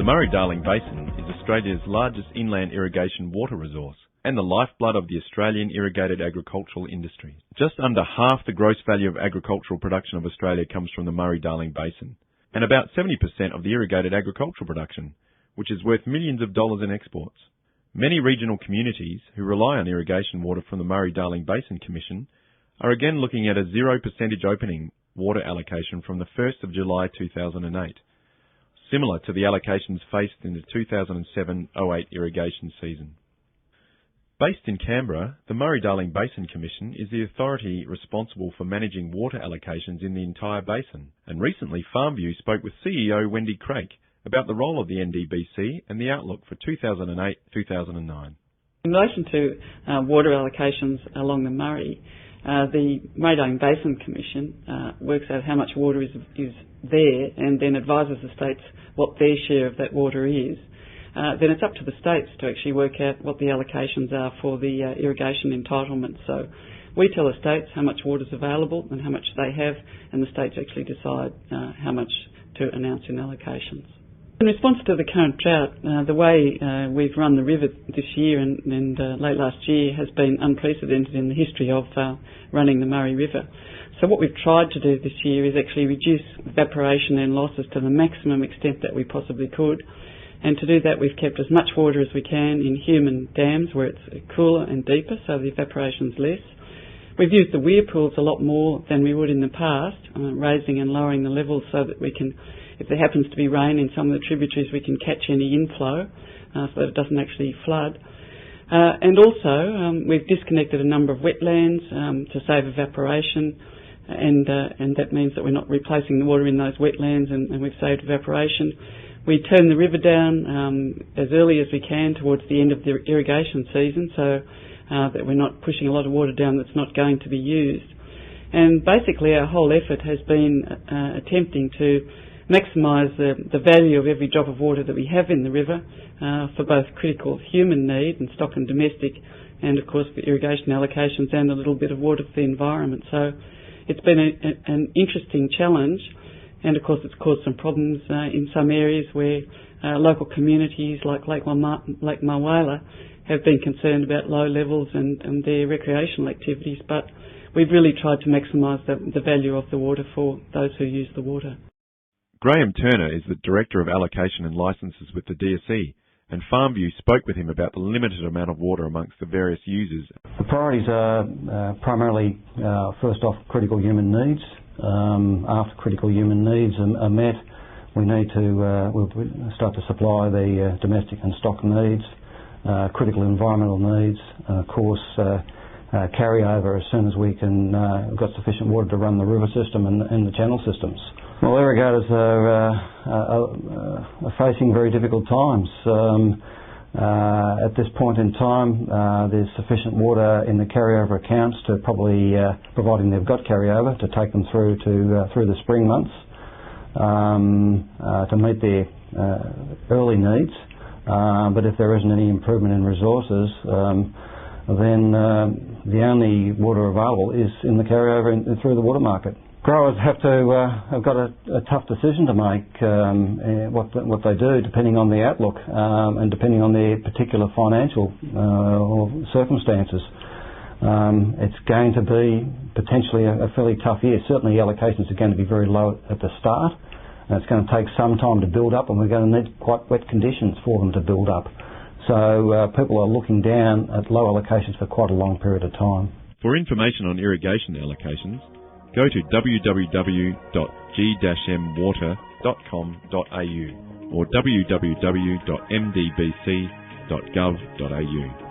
Murray-Darling Basin is Australia's largest inland irrigation water resource and the lifeblood of the Australian irrigated agricultural industry. Just under half the gross value of agricultural production of Australia comes from the Murray-Darling Basin, and about 70% of the irrigated agricultural production, which is worth millions of dollars in exports. Many regional communities who rely on irrigation water from the Murray-Darling Basin Commission are again looking at a 0% opening water allocation from the 1st of July 2008, similar to the allocations faced in the 2007-08 irrigation season. Based in Canberra, the Murray-Darling Basin Commission is the authority responsible for managing water allocations in the entire basin, and recently FARMVIEW spoke with CEO Wendy Craik about the role of the NDBC and the outlook for 2008-2009. In relation to water allocations along the Murray, the Murray-Darling Basin Commission works out how much water is there and then advises the states what their share of that water is. Then it's up to the states to actually work out what the allocations are for the irrigation entitlement. So we tell the states how much water is available and how much they have, and the states actually decide how much to announce in allocations. In response to the current drought, the way we've run the river this year and late last year has been unprecedented in the history of running the Murray River. So what we've tried to do this year is actually reduce evaporation and losses to the maximum extent that we possibly could. And to do that, we've kept as much water as we can in human dams where it's cooler and deeper, so the evaporation's less. We've used the weir pools a lot more than we would in the past, raising and lowering the levels so that we can, if there happens to be rain in some of the tributaries, we can catch any inflow so that it doesn't actually flood. And also, we've disconnected a number of wetlands to save evaporation, and that means that we're not replacing the water in those wetlands, and we've saved evaporation. We turn the river down as early as we can towards the end of the irrigation season, so that we're not pushing a lot of water down that's not going to be used. And basically our whole effort has been attempting to maximise the value of every drop of water that we have in the river for both critical human need and stock and domestic, and of course for irrigation allocations and a little bit of water for the environment. So it's been an interesting challenge, and of course it's caused some problems in some areas where local communities like Lake Mulwala have been concerned about low levels and their recreational activities, but we've really tried to maximise the value of the water for those who use the water. Graham Turner is the Director of Allocation and Licences with the DSE, and FARMVIEW spoke with him about the limited amount of water amongst the various users. The priorities are primarily, first off, critical human needs. After critical human needs are met, we need to we'll start to supply the domestic and stock needs, critical environmental needs, and of course carryover as soon as we can. We've got sufficient water to run the river system and the channel systems. Well, irrigators are facing very difficult times. At this point in time, there's sufficient water in the carryover accounts to probably, providing they've got carryover, to take them through the spring months to meet their early needs. But if there isn't any improvement in resources, then the only water available is in the carryover through the water market. Growers have got a tough decision to make what they do, depending on the outlook and depending on their particular financial circumstances. It's going to be potentially a fairly tough year. Certainly allocations are going to be very low at the start, and it's going to take some time to build up, and we're going to need quite wet conditions for them to build up. So people are looking down at low allocations for quite a long period of time. For information on irrigation allocations, go to www.g-mwater.com.au or www.mdbc.gov.au.